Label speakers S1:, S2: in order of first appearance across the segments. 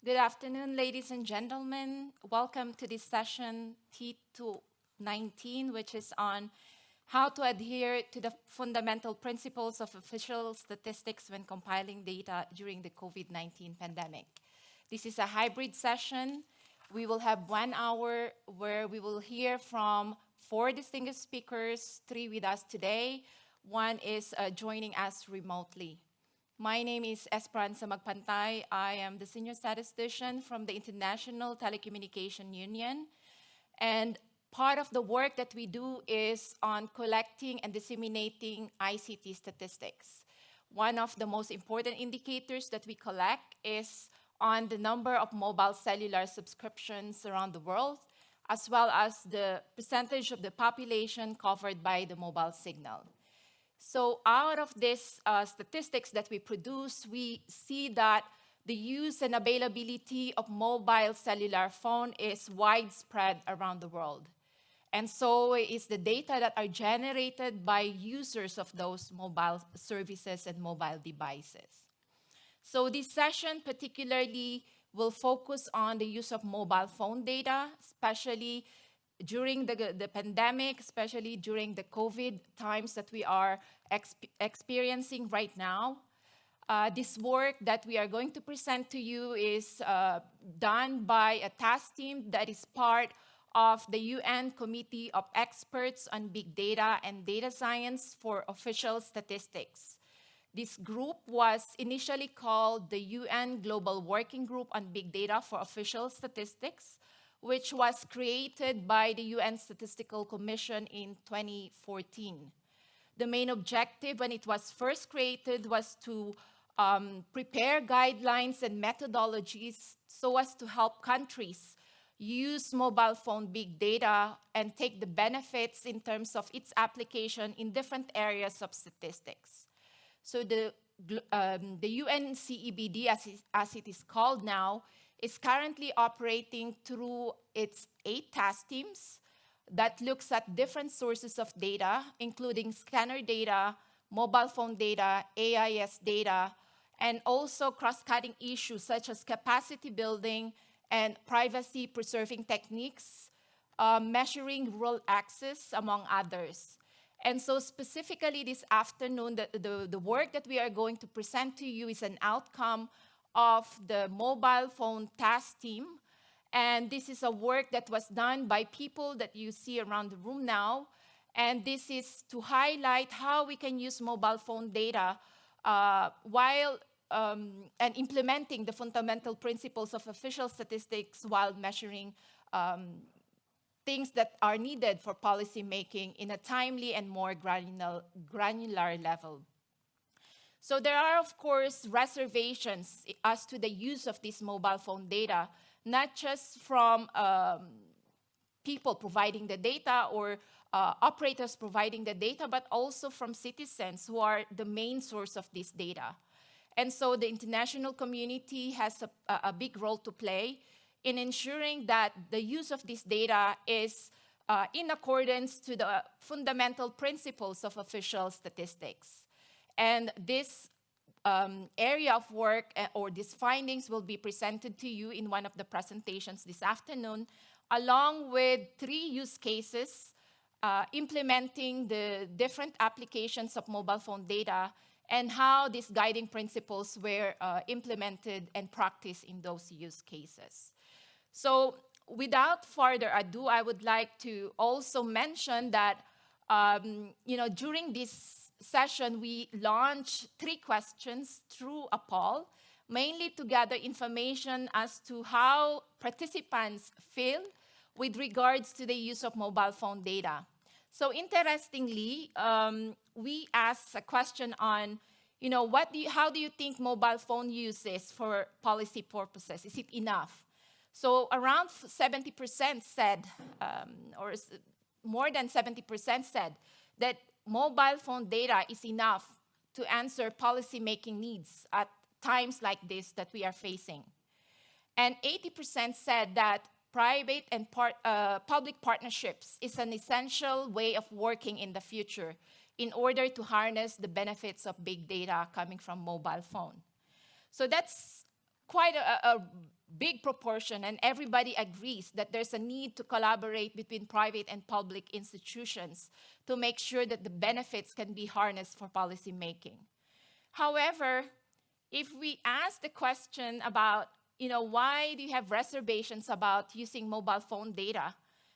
S1: Good afternoon, ladies and gentlemen. Welcome to this session T2.19, which is on how to adhere to the fundamental principles of official statistics when compiling data during the COVID-19 pandemic. This is a hybrid session. We will have 1 hour where we will hear from 4 distinguished speakers, 3 with us today. One is joining us remotely. My name is Esperanza Magpantay. I am the senior statistician from the International Telecommunication Union. And part of the work that we do is on collecting and disseminating ICT statistics. One of the most important indicators that we collect is on the number of mobile cellular subscriptions around the world, as well as the percentage of the population covered by the mobile signal. So out of these statistics that we produce, we see that the use and availability of mobile cellular phone is widespread around the world. And so is the data that are generated by users of those mobile services and mobile devices. So this session particularly will focus on the use of mobile phone data, especially during the pandemic, especially during the COVID times that we are experiencing right now. This work that we are going to present to you is done by a task team that is part of the UN Committee of Experts on Big Data and Data Science for Official Statistics. This group was initially called the UN Global Working Group on Big Data for Official Statistics, which was created by the UN Statistical Commission in 2014. The main objective when it was first created was to prepare guidelines and methodologies so as to help countries use mobile phone big data and take the benefits in terms of its application in different areas of statistics. So the UNCEBD, as it is called now, is currently operating through its 8 task teams that looks at different sources of data, including scanner data, mobile phone data, AIS data, and also cross-cutting issues such as capacity building and privacy-preserving techniques, measuring rural access, among others. And so specifically this afternoon, the work that we are going to present to you is an outcome of the mobile phone task team. And this is a work that was done by people that you see around the room now. And this is to highlight how we can use mobile phone data while and implementing the fundamental principles of official statistics while measuring things that are needed for policy making in a timely and more granular level. So there are, of course, reservations as to the use of this mobile phone data, not just from people providing the data or operators providing the data, but also from citizens who are the main source of this data. And so the international community has a big role to play in ensuring that the use of this data is in accordance to the fundamental principles of official statistics. And this area of work or these findings will be presented to you in one of the presentations this afternoon, along with 3 use cases implementing the different applications of mobile phone data and how these guiding principles were implemented and practiced in those use cases. So without further ado, I would like to also mention that during this session, we launched 3 questions through a poll, mainly to gather information as to how participants feel with regards to the use of mobile phone data. So interestingly, we asked a question on, how do you think mobile phone use is for policy purposes? Is it enough? So around 70% said, or more than 70% said that mobile phone data is enough to answer policy-making needs at times like this that we are facing. And 80% said that private and public partnerships is an essential way of working in the future in order to harness the benefits of big data coming from mobile phone. So that's quite a big proportion, and everybody agrees that there's a need to collaborate between private and public institutions to make sure that the benefits can be harnessed for policy making. However, if we ask the question about, why do you have reservations about using mobile phone data?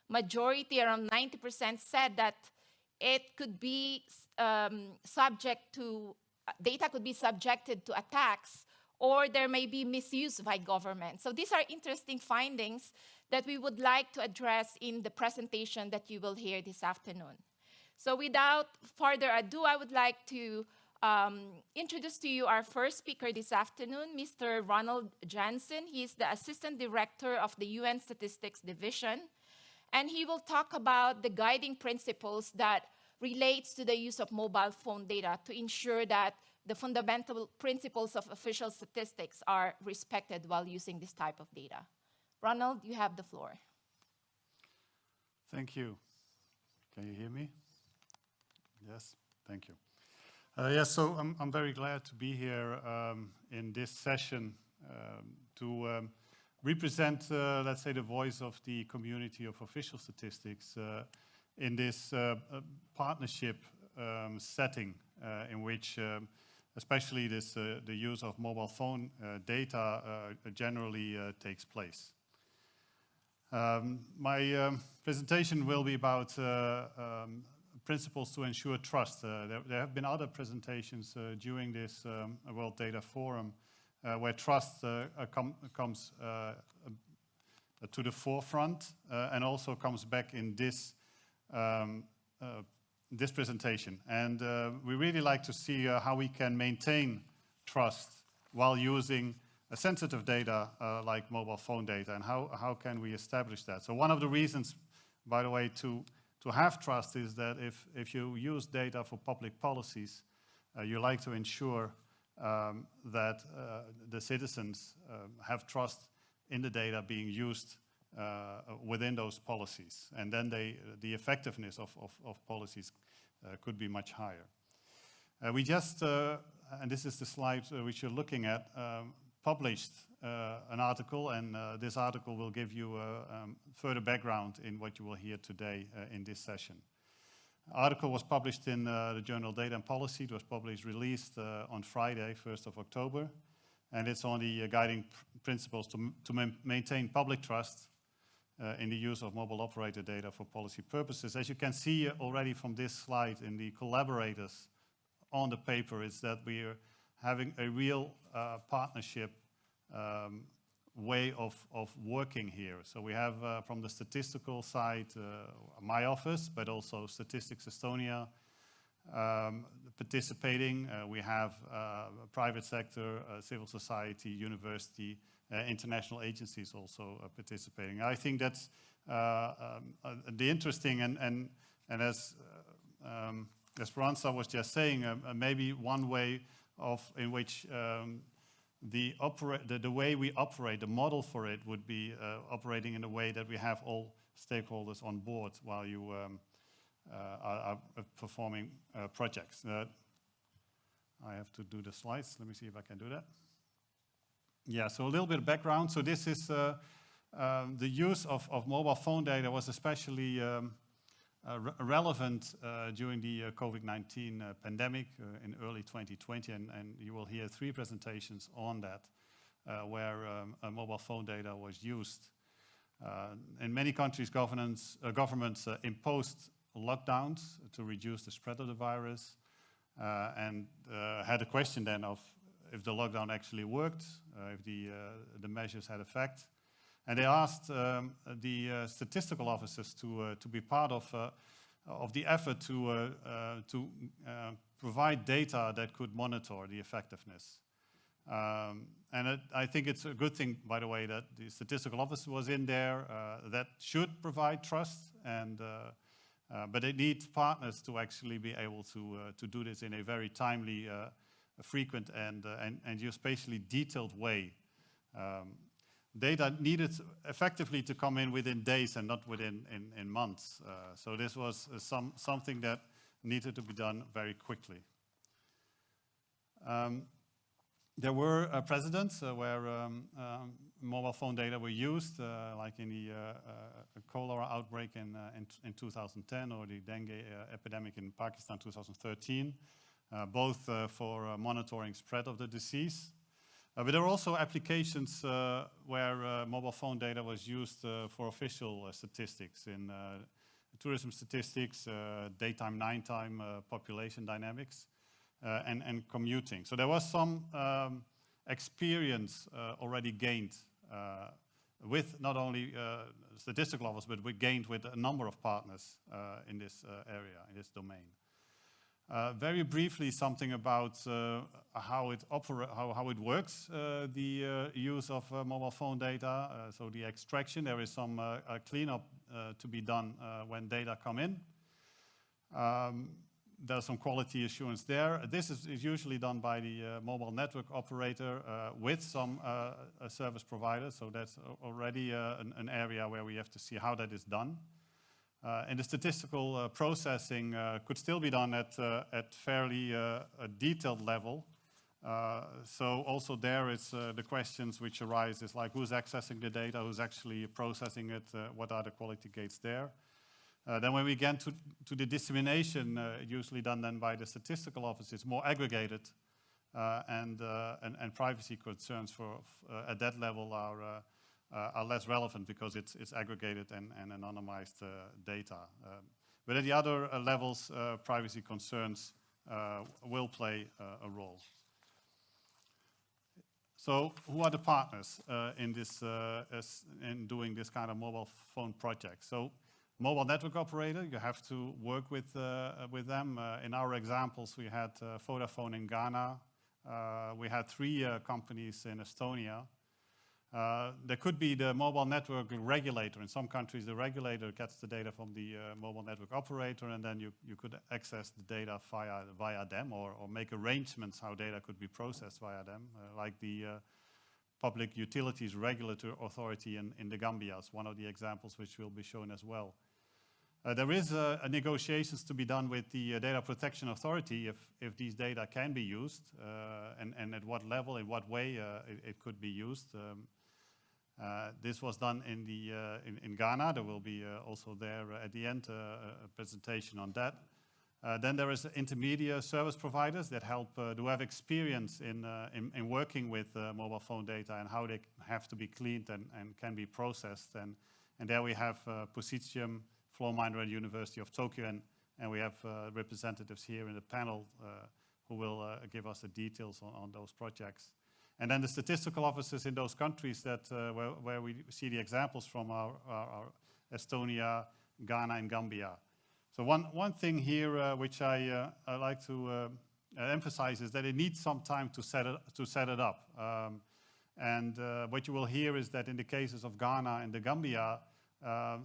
S1: Majority, around 90%, said that it could be data could be subjected to attacks, or there may be misuse by government. So these are interesting findings that we would like to address in the presentation that you will hear this afternoon. So without further ado, I would like to introduce to you our first speaker this afternoon, Mr. Ronald Johnson. He is the Assistant Director of the UN Statistics Division, and he will talk about the guiding principles that relates to the use of mobile phone data to ensure that the fundamental principles of official statistics are respected while using this type of data. Ronald, you have the floor.
S2: Thank you. Can you hear me? Yes, thank you. Yes, so I'm very glad to be here in this session to represent, let's say, the voice of the community of official statistics in this partnership setting in which especially the use of mobile phone data generally takes place. My presentation will be about principles to ensure trust. There have been other presentations during this World Data Forum where trust comes to the forefront and also comes back in this this presentation. And we really like to see how we can maintain trust while using sensitive data like mobile phone data, and how can we establish that. So one of the reasons, by the way, to have trust is that if you use data for public policies, you like to ensure that the citizens have trust in the data being used within those policies, and then the effectiveness of policies could be much higher. We just, and this is the slide which you're looking at, published an article, and this article will give you further background in what you will hear today in this session. The article was published in the journal Data and Policy. It was released on Friday, 1st of October, and it's on the guiding principles to maintain public trust in the use of mobile operator data for policy purposes. As you can see already from this slide in the collaborators on the paper, is that we are having a real partnership way of working here. So we have from the statistical side, my office, but also Statistics Estonia participating. We have private sector, civil society, university, international agencies also participating. I think that's the interesting and as Esperanza was just saying, maybe one way in which the way we operate, the model for it would be operating in a way that we have all stakeholders on board while you are performing projects. I have to do the slides. Let me see if I can do that. Yeah, so a little bit of background. So this is the use of mobile phone data was especially relevant during the COVID-19 pandemic in early 2020, and you will hear 3 presentations on that where mobile phone data was used. In many countries, governments imposed lockdowns to reduce the spread of the virus, and had a question then of if the lockdown actually worked, if the measures had effect. And they asked the statistical officers to be part of the effort to provide data that could monitor the effectiveness. And I think it's a good thing, by the way, that the statistical officer was in there. That should provide trust, and but they need partners to actually be able to do this in a very timely, frequent, and geospatially detailed way. Data needed effectively to come in within days and not within in months. So this was something that needed to be done very quickly. There were precedents where mobile phone data were used, like in the cholera outbreak in 2010 or the dengue epidemic in Pakistan 2013, both for monitoring spread of the disease. But there are also applications where mobile phone data was used for official statistics in tourism statistics, daytime, nighttime, population dynamics, and commuting. So there was some experience already gained with not only statistical office, but we gained with a number of partners in this area, in this domain. Very briefly, something about how it works, the use of mobile phone data. So the extraction, there is some cleanup to be done when data come in. There's some quality assurance there. This is usually done by the mobile network operator with some service provider. So that's already an area where we have to see how that is done. And the statistical processing could still be done at fairly a detailed level. So also there is the questions which arise is like who's accessing the data, who's actually processing it, what are the quality gates there. Then when we get to the dissemination, usually done then by the statistical office, it's more aggregated, and privacy concerns at that level are less relevant because it's aggregated and anonymized data. But at the other levels, privacy concerns will play a role. So who are the partners in doing this kind of mobile phone project? So mobile network operator, you have to work with them. In our examples, we had Vodafone in Ghana. We had 3 companies in Estonia. There could be the mobile network regulator. In some countries, the regulator gets the data from the mobile network operator, and then you could access the data via them or make arrangements how data could be processed via them, like the Public Utilities Regulatory Authority in the Gambia is one of the examples which will be shown as well. There is a negotiations to be done with the Data Protection Authority if these data can be used, and at what level, in what way it could be used. This was done in Ghana. There will be also there at the end a presentation on that. Then there is intermediate service providers that help who have experience in working with mobile phone data and how they have to be cleaned and can be processed. And there we have Positium, Flowminder, and University of Tokyo, and we have representatives here in the panel who will give us the details on those projects. And then the statistical offices in those countries that where we see the examples from our Estonia, Ghana, and Gambia. So one thing here which I like to emphasize is that it needs some time to set it up. And what you will hear is that in the cases of Ghana and the Gambia,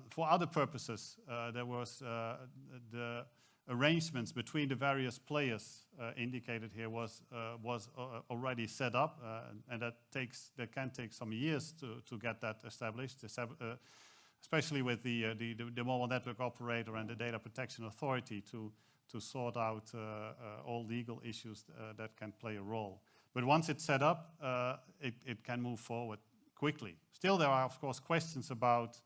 S2: for other purposes, there was the arrangements between the various players indicated here was already set up, and that can take some years to get that established, especially with the mobile network operator and the Data Protection Authority to sort out all legal issues that can play a role. But once it's set up, it can move forward quickly. Still, there are, of course, questions about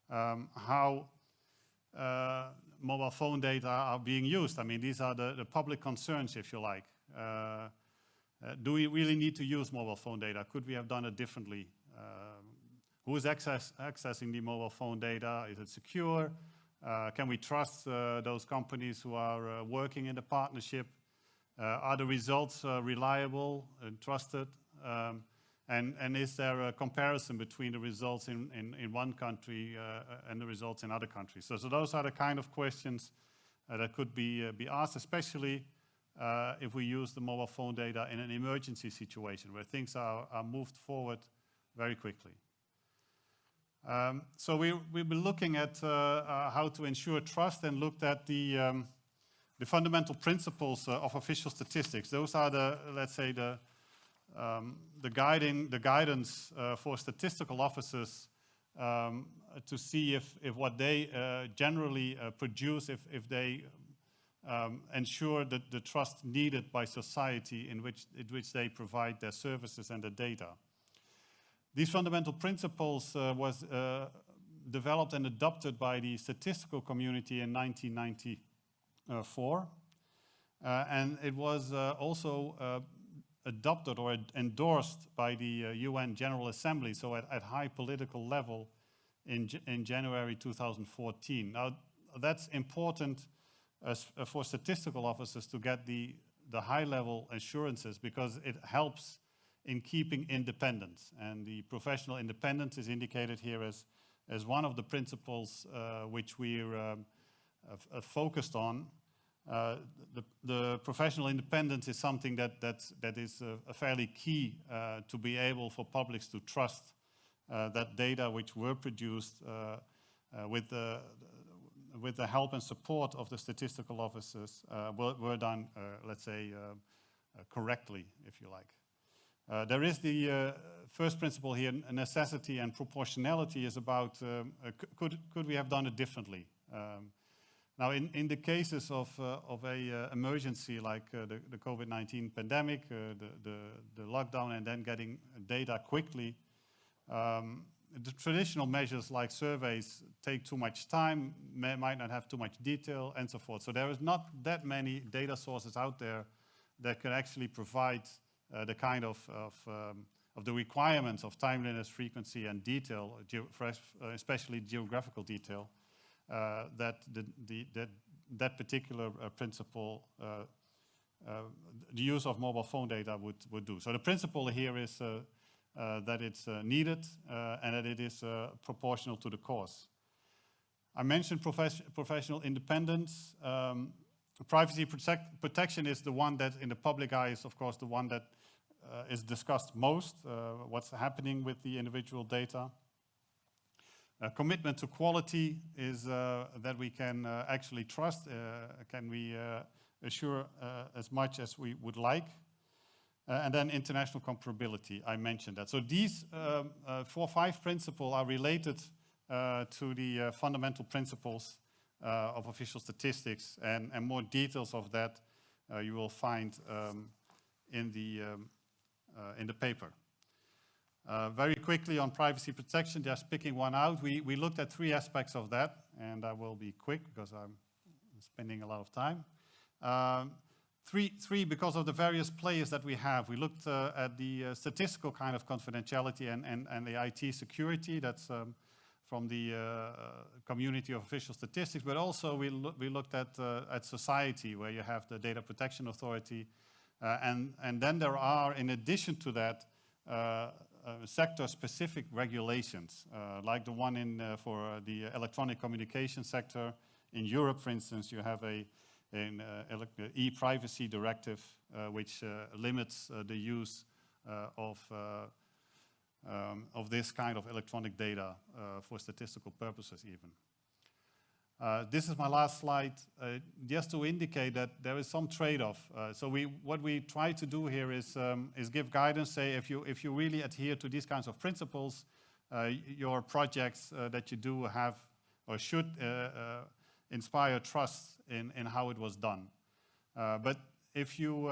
S2: how mobile phone data are being used. I mean, these are the public concerns, if you like. Do we really need to use mobile phone data? Could we have done it differently? Who is accessing the mobile phone data? Is it secure? Can we trust those companies who are working in the partnership? Are the results reliable and trusted? And is there a comparison between the results in one country and the results in other countries? So those are the kind of questions that could be asked, especially if we use the mobile phone data in an emergency situation where things are moved forward very quickly. So we've been looking at how to ensure trust and looked at the fundamental principles of official statistics. Those are let's say the guidance for statistical officers to see if what they generally produce, if they ensure that the trust needed by society in which they provide their services and the data. These fundamental principles was developed and adopted by the statistical community in 1994. And it was also adopted or endorsed by the UN General Assembly, so at high political level in January 2014. Now, that's important for statistical officers to get the high-level assurances, because it helps in keeping independence. And the professional independence is indicated here as one of the principles which we're focused on. The professional independence is something that is fairly key to be able for publics to trust that data which were produced with the help and support of the statistical officers were done, let's say, correctly, if you like. There is the first principle here, necessity and proportionality, is about could we have done it differently? Now, in the cases of a emergency like the COVID-19 pandemic, the lockdown, and then getting data quickly, the traditional measures like surveys take too much time, might not have too much detail, and so forth. So there is not that many data sources out there that can actually provide the kind of the requirements of timeliness, frequency, and detail, especially geographical detail, that that particular principle, the use of mobile phone data would do. So the principle here is that it's needed and that it is proportional to the cause. I mentioned professional independence. Privacy protection is the one that in the public eye is, of course, the one that is discussed most, what's happening with the individual data. Commitment to quality is that we can actually trust, can we assure as much as we would like. And then international comparability, I mentioned that. So these 4 or 5 principles are related to the fundamental principles of official statistics, and more details of that you will find in the paper. Very quickly on privacy protection, just picking one out, we looked at 3 aspects of that, and I will be quick because I'm spending a lot of time. Three, because of the various players that we have. We looked at the statistical kind of confidentiality and the IT security. That's from the community of official statistics, but also we looked at society, where you have the Data Protection Authority, and then there are, in addition to that, sector-specific regulations, like the one for the electronic communication sector. In Europe, for instance, you have an e-privacy directive, which limits the use of this kind of electronic data for statistical purposes even. This is my last slide, just to indicate that there is some trade-off. So what we try to do here is give guidance, say if you really adhere to these kinds of principles, your projects that you do have or should inspire trust in how it was done. But if you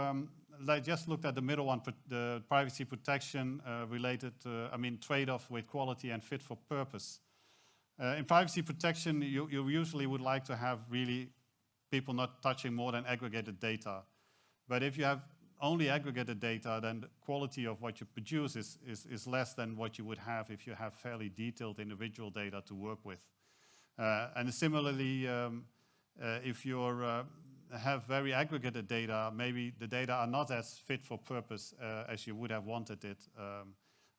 S2: just looked at the middle one, the privacy protection related, trade-off with quality and fit for purpose. In privacy protection, you usually would like to have really people not touching more than aggregated data. But if you have only aggregated data, then the quality of what you produce is less than what you would have if you have fairly detailed individual data to work with. And similarly, if you have very aggregated data, maybe the data are not as fit for purpose as you would have wanted it,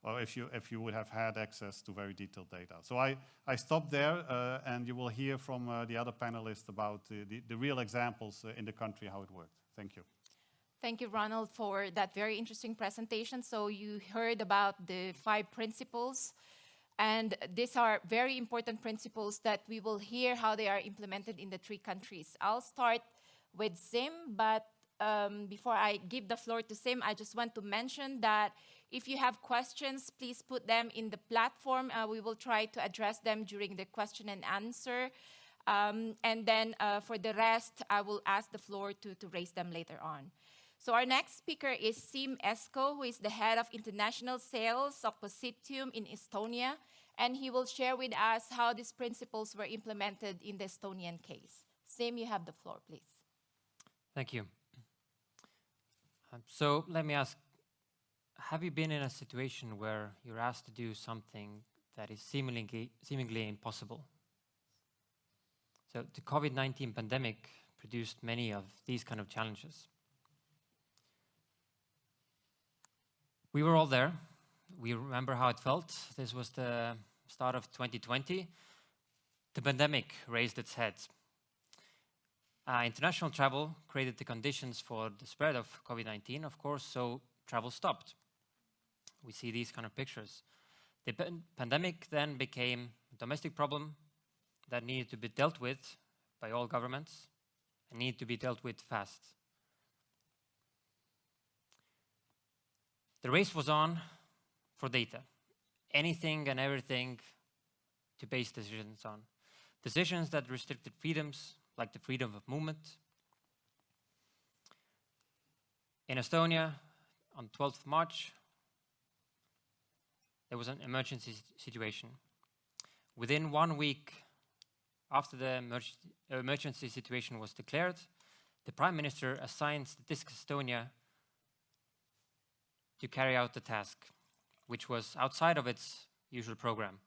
S2: or if you would have had access to very detailed data. So I stop there, and you will hear from the other panelists about the real examples in the country, how it worked. Thank you.
S1: Thank you, Ronald, for that very interesting presentation. So you heard about the 5 principles, and these are very important principles that we will hear how they are implemented in the 3 countries. I'll start with Sim, but before I give the floor to Sim, I just want to mention that if you have questions, please put them in the platform. We will try to address them during the question and answer. And then for the rest, I will ask the floor to raise them later on. So our next speaker is Siim Esko, who is the head of international sales of Positium in Estonia, and he will share with us how these principles were implemented in the Estonian case. Siim, you have the floor, please.
S3: Thank you. So let me ask, have you been in a situation where you're asked to do something that is seemingly impossible? So the COVID-19 pandemic produced many of these kind of challenges. We were all there. We remember how it felt. This was the start of 2020. The pandemic raised its head. International travel created the conditions for the spread of COVID-19, of course, so travel stopped. We see these kind of pictures. The pandemic then became a domestic problem that needed to be dealt with by all governments and needed to be dealt with fast. The race was on for data. Anything and everything to base decisions on. Decisions that restricted freedoms, like the freedom of movement. In Estonia, on 12th of March, there was an emergency situation. Within 1 week after the emergency situation was declared, the Prime Minister assigned Statistics Estonia to carry out the task, which was outside of its usual program.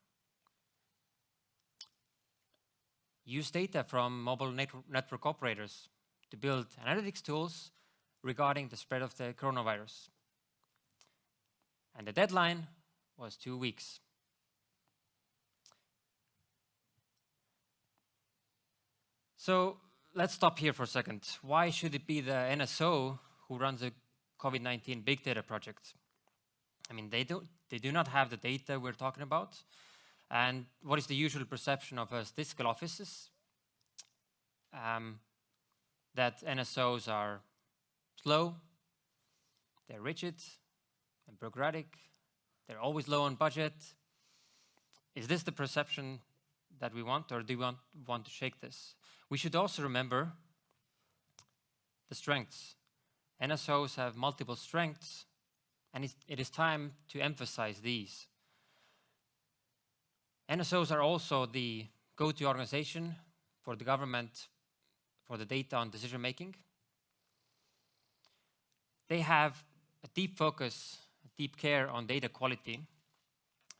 S3: Use data from mobile network operators to build analytics tools regarding the spread of the coronavirus. And the deadline was 2 weeks. So let's stop here for a second. Why should it be the NSO who runs the COVID-19 big data project? I mean, they do not have the data we're talking about. And what is the usual perception of statistical offices? That NSOs are slow, they're rigid and bureaucratic, they're always low on budget. Is this the perception that we want, or do we want to shake this? We should also remember the strengths. NSOs have multiple strengths, and it is time to emphasize these. NSOs are also the go-to organization for the government for the data on decision making. They have a deep focus, a deep care on data quality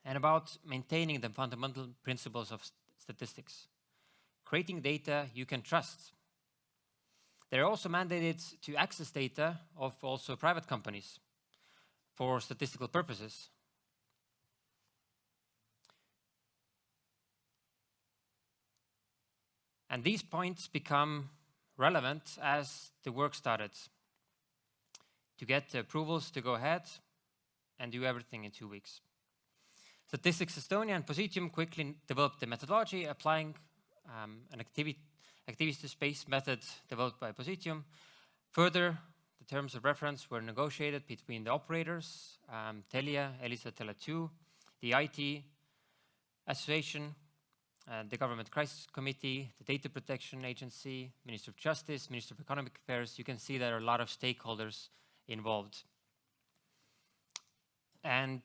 S3: and about maintaining the fundamental principles of statistics. Creating data you can trust. They're also mandated to access data of also private companies for statistical purposes. And these points become relevant as the work started to get the approvals to go ahead and do everything in 2 weeks. Statistics Estonia and Positium quickly developed the methodology applying an activity-based method developed by Positium. Further, the terms of reference were negotiated between the operators, Telia, Elisa Tele2, the IT Association, the Government Crisis Committee, the Data Protection Agency, Minister of Justice, Minister of Economic Affairs. You can see there are a lot of stakeholders involved. And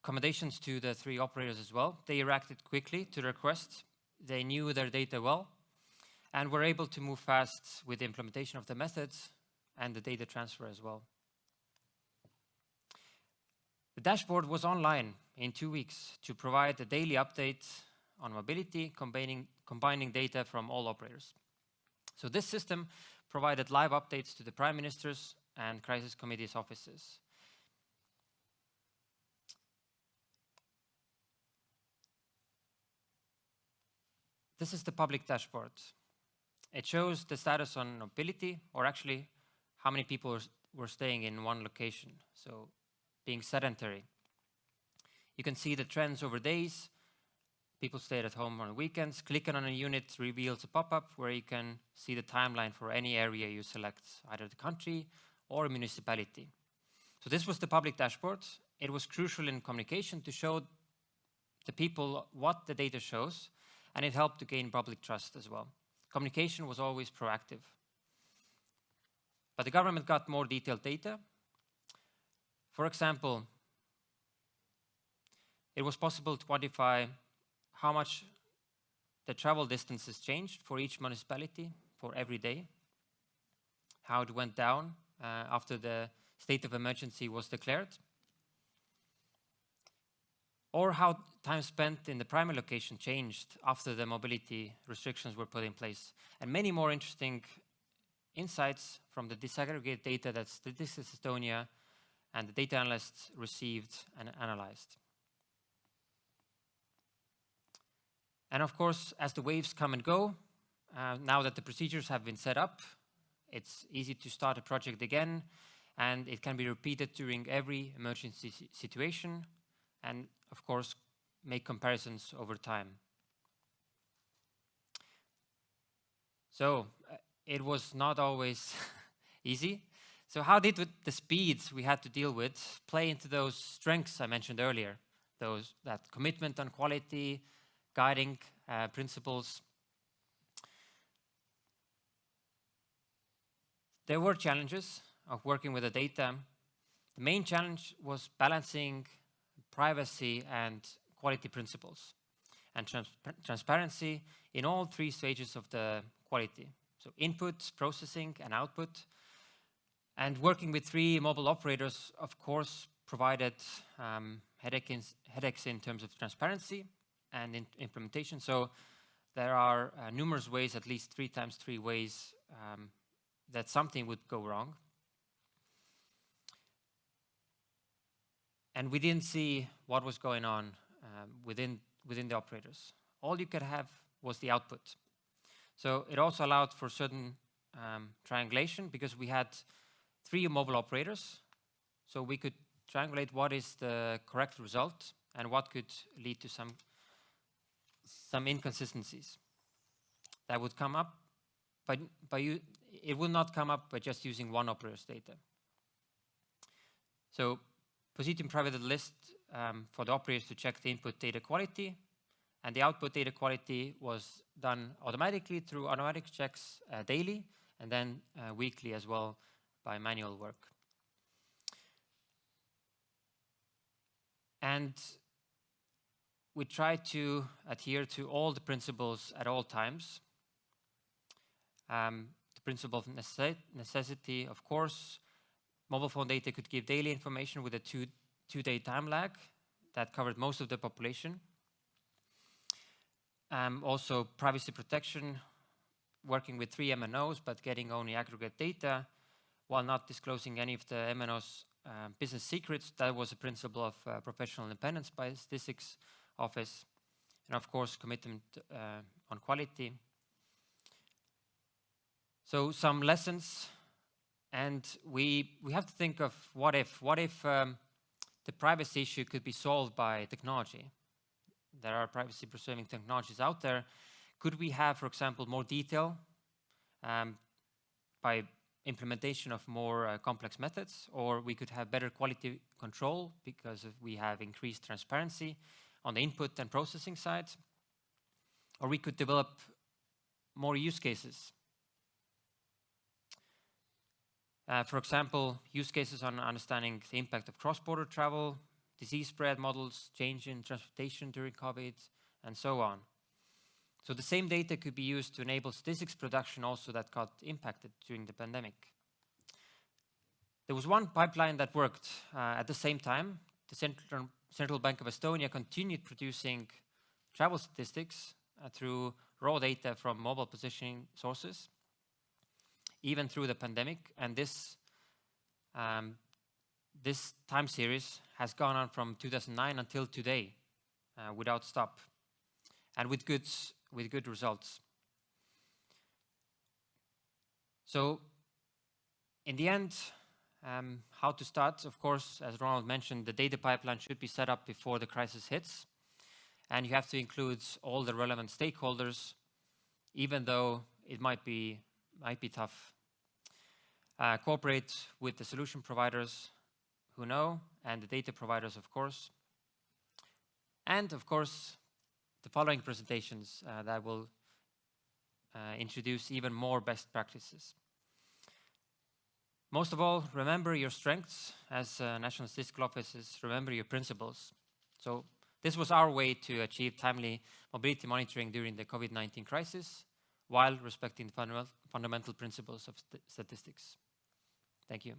S3: commendations to the 3 operators as well. They reacted quickly to the request. They knew their data well and were able to move fast with the implementation of the methods and the data transfer as well. The dashboard was online in 2 weeks to provide a daily update on mobility, combining data from all operators. So this system provided live updates to the Prime Minister's and Crisis Committee's offices. This is the public dashboard. It shows the status on mobility, or actually how many people were staying in one location, so being sedentary. You can see the trends over days. People stayed at home on weekends. Clicking on a unit reveals a pop-up where you can see the timeline for any area you select, either the country or a municipality. So this was the public dashboard. It was crucial in communication to show the people what the data shows, and it helped to gain public trust as well. Communication was always proactive. But the government got more detailed data. For example, it was possible to quantify how much the travel distances changed for each municipality for every day, how it went down after the state of emergency was declared, or how time spent in the primary location changed after the mobility restrictions were put in place, and many more interesting insights from the disaggregated data that Statistics Estonia and the data analysts received and analyzed. And of course, as the waves come and go, now that the procedures have been set up, it's easy to start a project again, and it can be repeated during every emergency situation, and of course, make comparisons over time. So it was not always easy. So how did the speeds we had to deal with play into those strengths I mentioned earlier, that commitment on quality, guiding principles? There were challenges of working with the data. The main challenge was balancing privacy and quality principles and transparency in all three stages of the quality. So input, processing, and output. And working with three mobile operators, of course, provided headaches in terms of transparency and in implementation. So there are numerous ways, at least 3 times 3 ways, that something would go wrong. And we didn't see what was going on within the operators. All you could have was the output. So it also allowed for certain triangulation, because we had 3 mobile operators. So we could triangulate what is the correct result and what could lead to some inconsistencies that would come up, but it would not come up by just using one operator's data. So Positium provided a list for the operators to check the input data quality, and the output data quality was done automatically through automatic checks daily, and then weekly as well by manual work. And we try to adhere to all the principles at all times. The principle of necessity, of course. Mobile phone data could give daily information with a two-day time lag that covered most of the population. Also privacy protection, working with 3 MNOs but getting only aggregate data while not disclosing any of the MNOs' business secrets. That was a principle of professional independence by the Statistics Office. And of course, commitment on quality. So some lessons, and we have to think of what if the privacy issue could be solved by technology. There are privacy preserving technologies out there. Could we have, for example, more detail by implementation of more complex methods, or we could have better quality control because we have increased transparency on the input and processing side, or we could develop more use cases. For example, use cases on understanding the impact of cross-border travel, disease spread models, change in transportation during COVID, and so on. So the same data could be used to enable statistics production also that got impacted during the pandemic. There was one pipeline that worked at the same time. The Central Bank of Estonia continued producing travel statistics through raw data from mobile positioning sources, even through the pandemic. And this time series has gone on from 2009 until today without stop, and with good results. So in the end, how to start? Of course, as Ronald mentioned, the data pipeline should be set up before the crisis hits, and you have to include all the relevant stakeholders, even though it might be tough. Cooperate with the solution providers who know, and the data providers, of course. And of course, the following presentations that will introduce even more best practices. Most of all, remember your strengths as national statistical offices, remember your principles. So this was our way to achieve timely mobility monitoring during the COVID-19 crisis while respecting the fundamental principles of statistics. Thank you.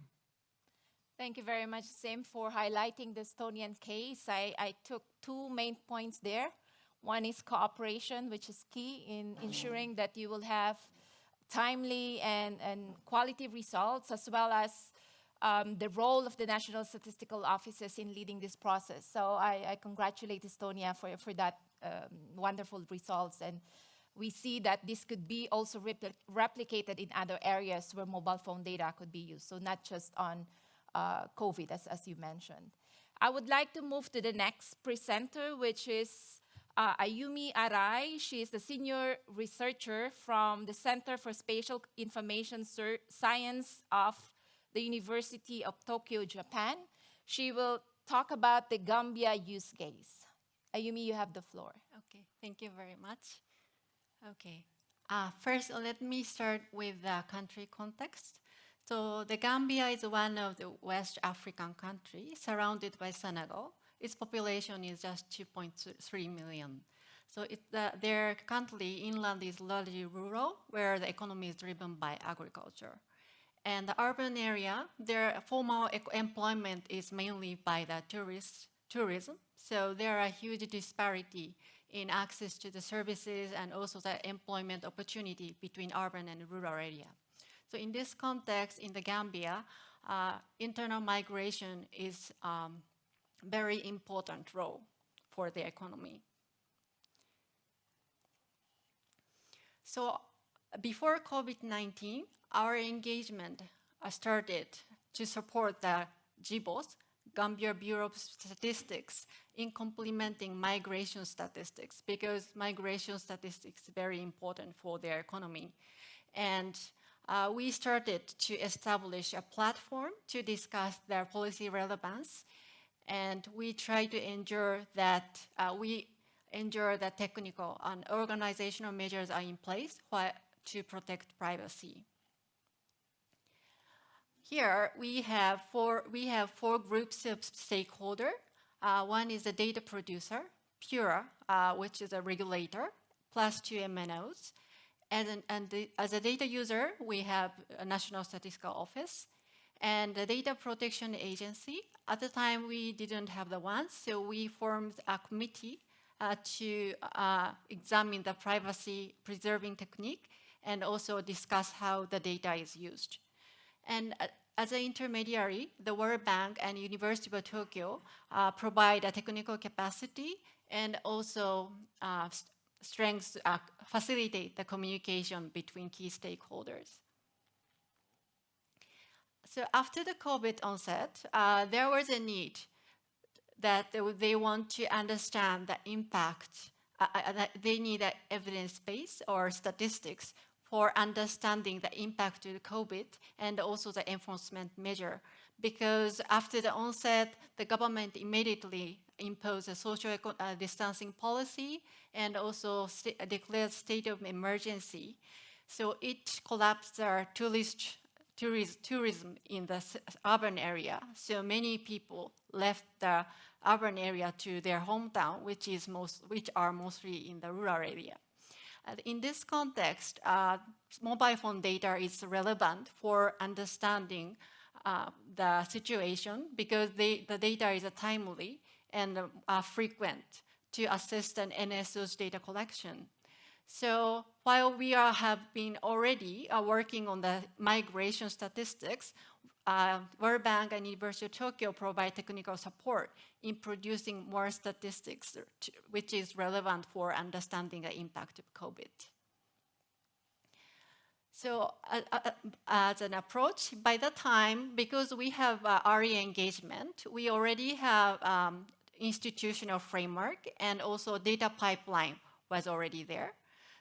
S1: Thank you very much, Sim, for highlighting the Estonian case. I took two main points there. One is cooperation, which is key in ensuring that you will have timely and quality results, as well as the role of the national statistical offices in leading this process. So I congratulate Estonia for that wonderful results. And we see that this could be also replicated in other areas where mobile phone data could be used. So not just on COVID, as you mentioned. I would like to move to the next presenter, which is Ayumi Arai. She is the senior researcher from the Center for Spatial Information Science of the University of Tokyo, Japan. She will talk about the Gambia use case. Ayumi, you have the floor.
S4: Okay, thank you very much. Okay, first let me start with the country context. So the Gambia is one of the West African countries surrounded by Senegal. Its population is just 2.3 million. So their country inland is largely rural, where the economy is driven by agriculture. And the urban area, their formal employment is mainly by the tourism. So there are huge disparity in access to the services and also the employment opportunity between urban and rural area. So in this context, in the Gambia, internal migration is very important role for the economy. So before COVID-19, our engagement started to support the GBOS, Gambia Bureau of Statistics, in complementing migration statistics, because migration statistics is very important for their economy. And we started to establish a platform to discuss their policy relevance, and we try to ensure that the technical and organizational measures are in place to protect privacy. Here we have four groups of stakeholders. One is a data producer, PURA, which is a regulator, plus two MNOs. As a data user, we have a National Statistical Office and the Data Protection Agency. At the time, we didn't have the one, so we formed a committee to examine the privacy preserving technique and also discuss how the data is used. And as an intermediary, the World Bank and University of Tokyo provide a technical capacity and also facilitate the communication between key stakeholders. So after the COVID onset, there was a need that they want to understand the impact. They need an evidence base or statistics for understanding the impact of the COVID and also the enforcement measure. Because after the onset, the government immediately imposed a social distancing policy and also declared state of emergency. So it collapsed our tourism in the urban area. So many people left the urban area to their hometown, which are mostly in the rural area. In this context, mobile phone data is relevant for understanding the situation because the data is timely and frequent to assist an NSO's data collection. So while we have been already working on the migration statistics, World Bank and University of Tokyo provide technical support in producing more statistics, which is relevant for understanding the impact of COVID. So as an approach, by the time, because we have RE engagement, we already have institutional framework and also data pipeline was already there.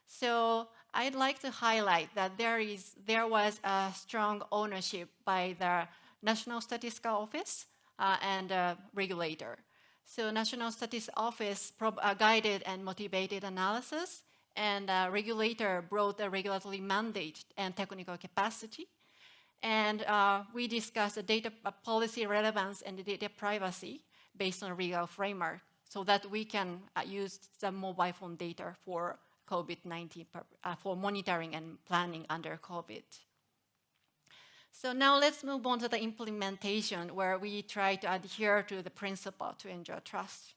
S4: So I'd like to highlight that there was a strong ownership by the National Statistical Office and regulator. So National Statistics Office guided and motivated analysis, and regulator brought a regulatory mandate and technical capacity. And we discussed the data policy relevance and the data privacy based on a legal framework so that we can use the mobile phone data for COVID-19, for monitoring and planning under COVID. So now let's move on to the implementation where we try to adhere to the principle to enjoy trust.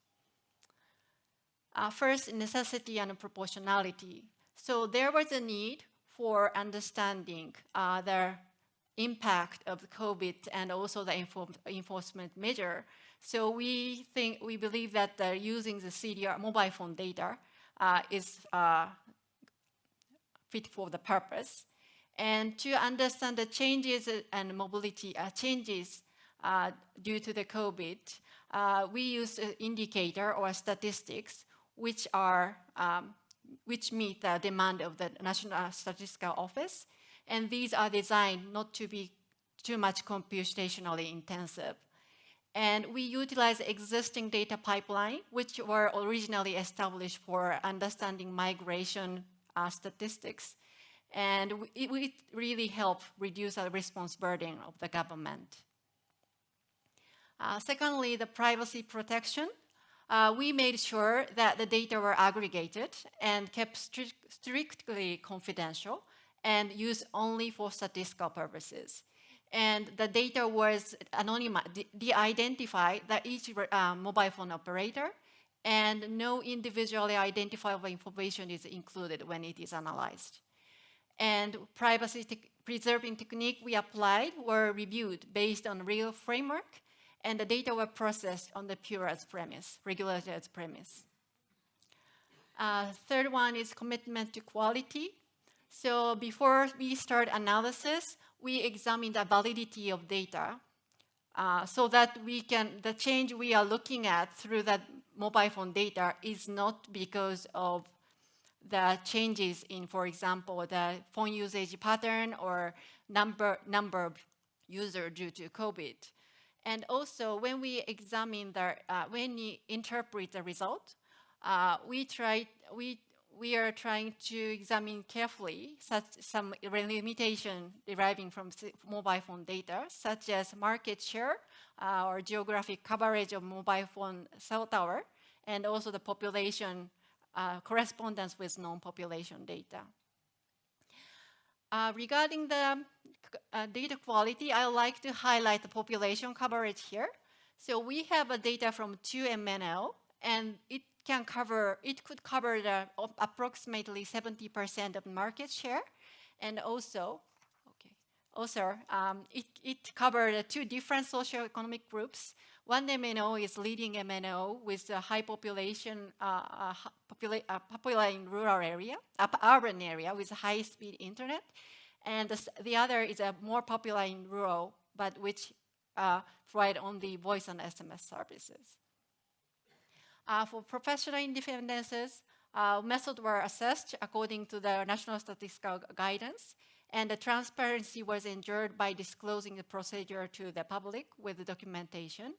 S4: First, necessity and proportionality. So there was a need for understanding the impact of COVID and also the enforcement measure. So we believe that using the CDR mobile phone data is fit for the purpose. And to understand the changes and mobility changes due to the COVID, we use an indicator or statistics which meet the demand of the National Statistical Office. And these are designed not to be too much computationally intensive. And we utilize existing data pipeline, which were originally established for understanding migration statistics. And it really helped reduce the response burden of the government. Secondly, the privacy protection. We made sure that the data were aggregated and kept strictly confidential and used only for statistical purposes. And the data was anonymized, de-identified that each mobile phone operator, and no individually identifiable information is included when it is analyzed. And privacy preserving technique we applied were reviewed based on real framework, and the data were processed on the pure as premise, regulated as premise. Third one is commitment to quality. So before we start analysis, we examine the validity of data so that the change we are looking at through that mobile phone data is not because of the changes in, for example, the phone usage pattern or number of users due to COVID. And also, when we examine when we interpret the result, we are trying to examine carefully some limitation deriving from mobile phone data, such as market share or geographic coverage of mobile phone cell tower, and also the population correspondence with non-population data. Regarding the data quality, I would like to highlight the population coverage here. So we have a data from 2 MNO, and it could cover the approximately 70% of market share, and also, it covered 2 different socioeconomic groups. One MNO is leading MNO with a high population, popular in rural area, urban area with high-speed internet, and the other is a more popular in rural, but which provide only voice and SMS services. For professional independences, methods were assessed according to the National Statistical Guidance, and the transparency was ensured by disclosing the procedure to the public with the documentation.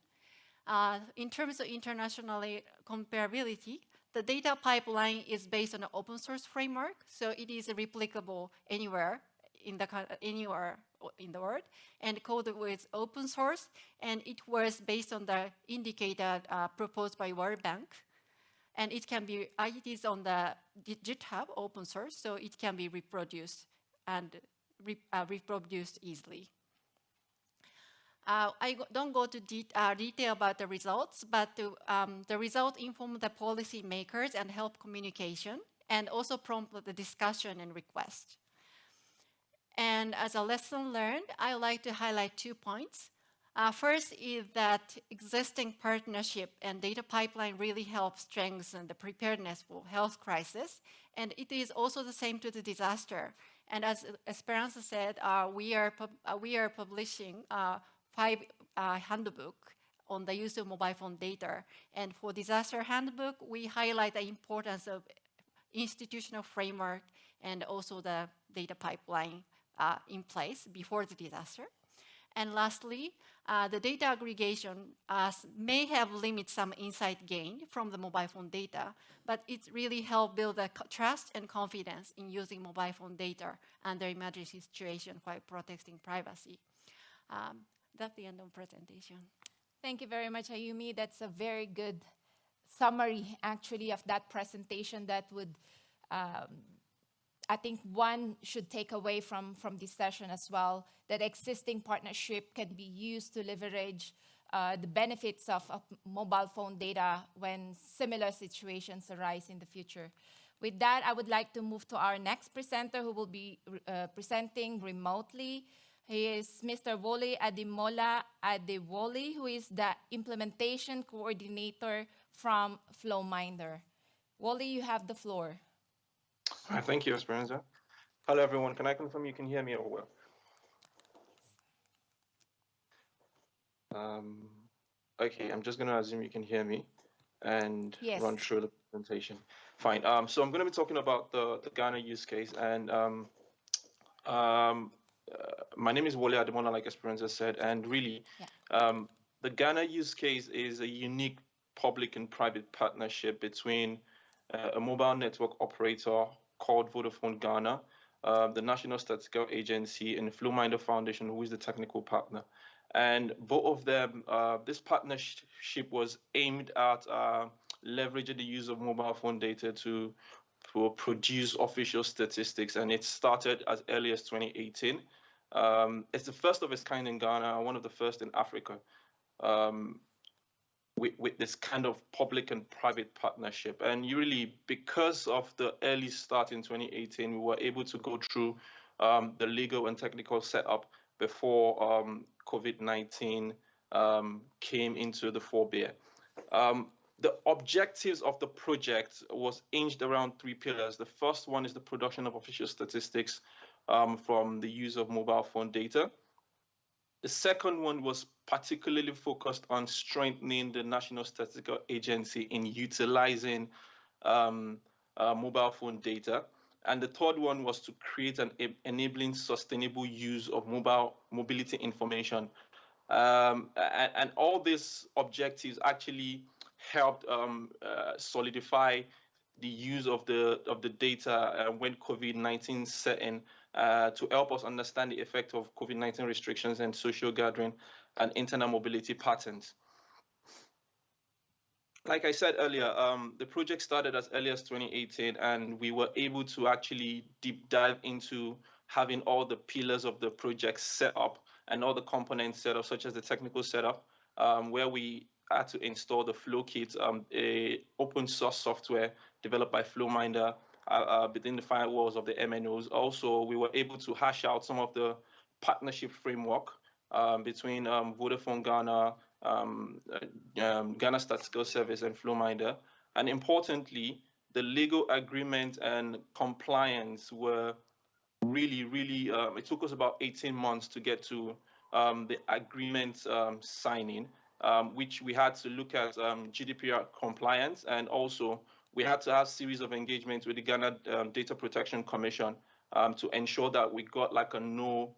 S4: In terms of international comparability, the data pipeline is based on an open source framework, so it is replicable anywhere in the world, and code was open source, and it was based on the indicator proposed by World Bank, and it is on the GitHub open source, so it can be reproduced and reproduced easily. I don't go to detail about the results, but the result inform the policy makers and help communication, and also prompt the discussion and request. And as a lesson learned, I would like to highlight 2 points. First is that existing partnership and data pipeline really help strengthen the preparedness for health crisis, and it is also the same to the disaster. And as Esperanza said, we are publishing 5 handbook on the use of mobile phone data. And for disaster handbook, we highlight the importance of institutional framework and also the data pipeline in place before the disaster. And lastly, the data aggregation may have limited some insight gained from the mobile phone data, but it really helped build the trust and confidence in using mobile phone data under emergency situation while protecting privacy. That's the end of presentation.
S1: Thank you very much, Ayumi. That's a very good summary, actually, of that presentation that would, I think one should take away from this session as well, that existing partnership can be used to leverage the benefits of mobile phone data when similar situations arise in the future. With that, I would like to move to our next presenter who will be presenting remotely. He is Mr. Wole Ademola Adewole, who is the implementation coordinator from Flowminder. Wole, you have the floor.
S5: Thank you, Esperanza. Hello, everyone. Can I confirm you can hear me all well? Okay, I'm just going to assume you can hear me and run through the presentation. Fine. So I'm going to be talking about the Ghana use case. And my name is Wole Ademola, like Esperanza said. And really, the Ghana use case is a unique public and private partnership between a mobile network operator called Vodafone Ghana, the National Statistical Agency, and the Flowminder Foundation, who is the technical partner. And both of them, this partnership was aimed at leveraging the use of mobile phone data to produce official statistics. And it started as early as 2018. It's the first of its kind in Ghana, one of the first in Africa. With this kind of public and private partnership. And really, because of the early start in 2018, we were able to go through the legal and technical setup before COVID-19 came into the forebear. The objectives of the project was hinged around three pillars. The first one is the production of official statistics from the use of mobile phone data. The second one was particularly focused on strengthening the National Statistical Agency in utilizing mobile phone data. And the third one was to create an enabling sustainable use of mobility information. And all these objectives actually helped solidify the use of the data when COVID-19 set in, to help us understand the effect of COVID-19 restrictions and social gathering and internal mobility patterns. Like I said earlier, the project started as early as 2018, and we were able to actually deep dive into having all the pillars of the project set up and all the components set up, such as the technical setup, where we had to install the FlowKit, a open source software developed by Flowminder within the firewalls of the MNOs. Also, we were able to hash out some of the partnership framework between Vodafone Ghana, Ghana Statistical Service, and Flowminder. And importantly, the legal agreement and compliance were really, it took us about 18 months to get to the agreement signing, which we had to look at GDPR compliance, and also we had to have a series of engagements with the Ghana Data Protection Commission to ensure that we got like a no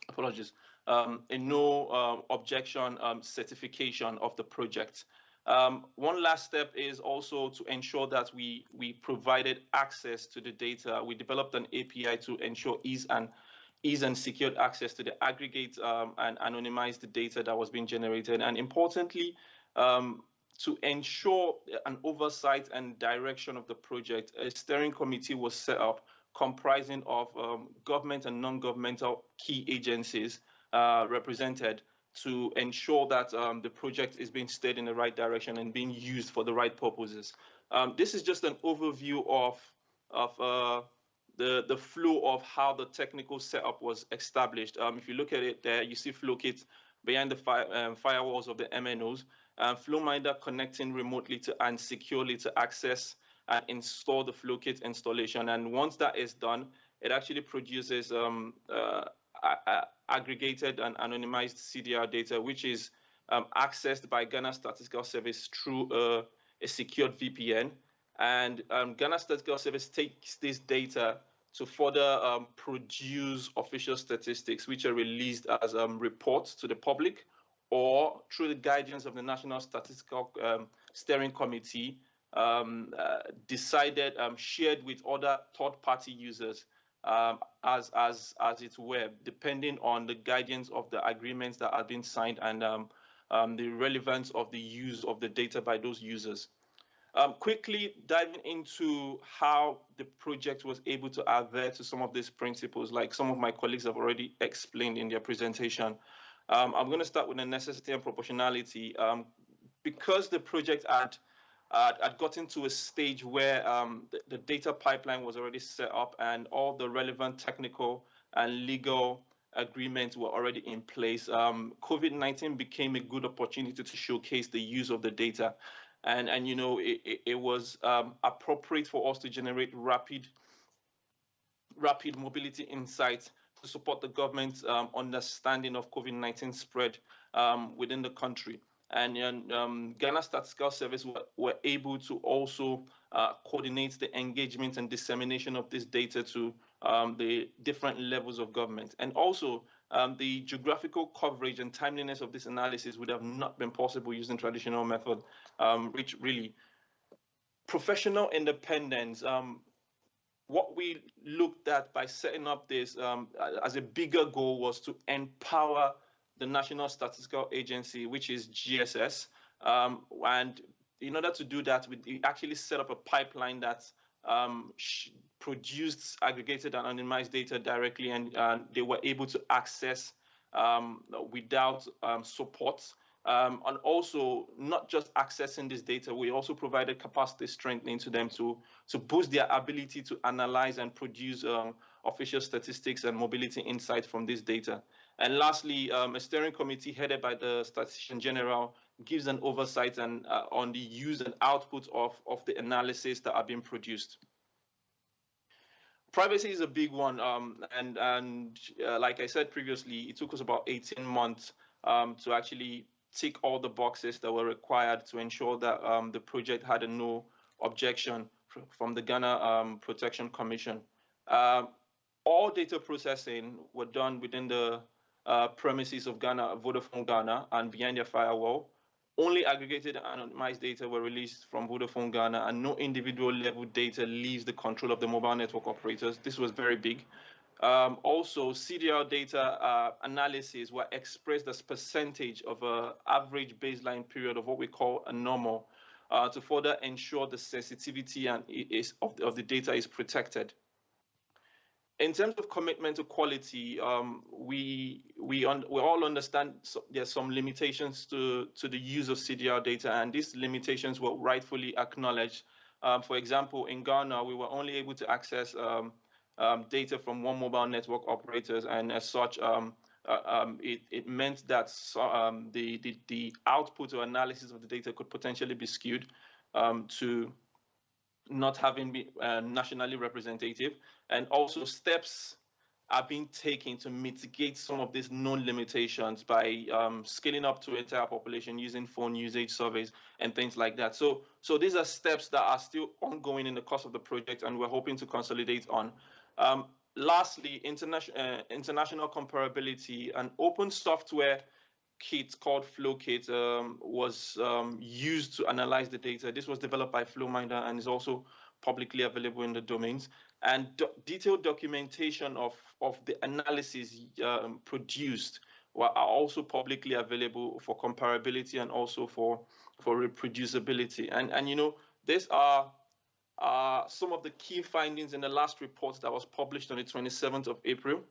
S5: apologies, a no objection certification of the project. One last step is also to ensure that we provided access to the data. We developed an API to ensure ease and secured access to the aggregate and anonymize the data that was being generated. And importantly, to ensure an oversight and direction of the project, a steering committee was set up comprising of government and non-governmental key agencies represented to ensure that the project is being steered in the right direction and being used for the right purposes. This is just an overview of the flow of how the technical setup was established. If you look at it there, you see FlowKit behind the firewalls of the MNOs, Flowminder connecting remotely to and securely to access and install the FlowKit installation. And once that is done, it actually produces aggregated and anonymized CDR data, which is accessed by Ghana Statistical Service through a secured VPN. And Ghana Statistical Service takes this data to further produce official statistics, which are released as reports to the public, or through the guidance of the National Statistical Steering Committee, decided, shared with other third-party users, as it were, depending on the guidance of the agreements that have been signed and the relevance of the use of the data by those users. Quickly diving into how the project was able to adhere to some of these principles, like some of my colleagues have already explained in their presentation. I'm going to start with the necessity and proportionality. Because the project had gotten to a stage where the data pipeline was already set up and all the relevant technical and legal agreements were already in place, COVID-19 became a good opportunity to showcase the use of the data. And you know, it was appropriate for us to generate rapid mobility insights to support the government's understanding of COVID-19 spread within the country. And Ghana Statistical Service were able to also coordinate the engagement and dissemination of this data to the different levels of government. And also, the geographical coverage and timeliness of this analysis would have not been possible using traditional method, which really professional independence. What we looked at by setting up this as a bigger goal was to empower the National Statistical Agency, which is GSS. And in order to do that, we actually set up a pipeline that produced aggregated and anonymized data directly, and they were able to access without support. And also, not just accessing this data, we also provided capacity strengthening to them to boost their ability to analyze and produce official statistics and mobility insight from this data. And lastly, a steering committee headed by the Statistician General gives an oversight and on the use and output of the analysis that are being produced. Privacy is a big one, and like I said previously, it took us about 18 months to actually tick all the boxes that were required to ensure that the project had a no objection from the Ghana Protection Commission. All data processing were done within the premises of Vodafone Ghana and behind their firewall. Only aggregated and anonymized data were released from Vodafone Ghana, and no individual level data leaves the control of the mobile network operators. This was very big. Also, CDR data analysis were expressed as percentage of an average baseline period of what we call a normal, to further ensure the sensitivity and of the data is protected. In terms of commitment to quality, we all understand there's some limitations to the use of CDR data, and these limitations were rightfully acknowledged. For example, in Ghana, we were only able to access data from one mobile network operators, and as such, it meant that the output or analysis of the data could potentially be skewed to not having been nationally representative. And also, steps are being taken to mitigate some of these known limitations by scaling up to entire population using phone usage surveys and things like that. So these are steps that are still ongoing in the course of the project, and we're hoping to consolidate on. Lastly, international comparability. An open software kit called FlowKit was used to analyze the data. This was developed by Flowminder and is also publicly available in the domains. And detailed documentation of the analysis produced are also publicly available for comparability and also for reproducibility. And you know, these are some of the key findings in the last report that was published on the 27th of April.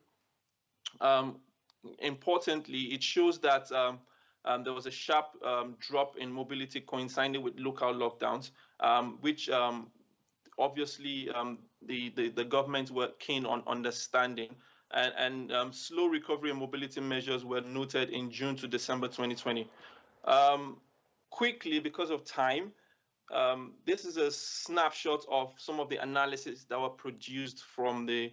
S5: Importantly, it shows that there was a sharp drop in mobility coinciding with local lockdowns, which obviously the government were keen on understanding, and slow recovery and mobility measures were noted in June to December 2020. Quickly, because of time, this is a snapshot of some of the analysis that were produced from the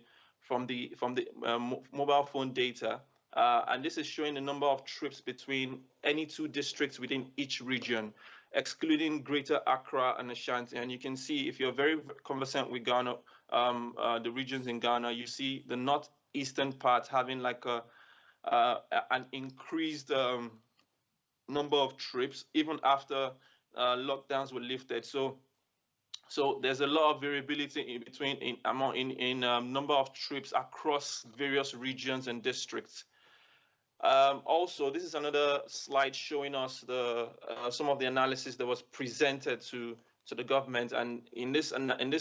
S5: mobile phone data. And this is showing the number of trips between any two districts within each region, excluding Greater Accra and Ashanti. And you can see, if you're very conversant with Ghana the regions in Ghana, you see the northeastern part having like an increased number of trips even after lockdowns were lifted. So there's a lot of variability in between in number of trips across various regions and districts. Also, this is another slide showing us the some of the analysis that was presented to the government. And in this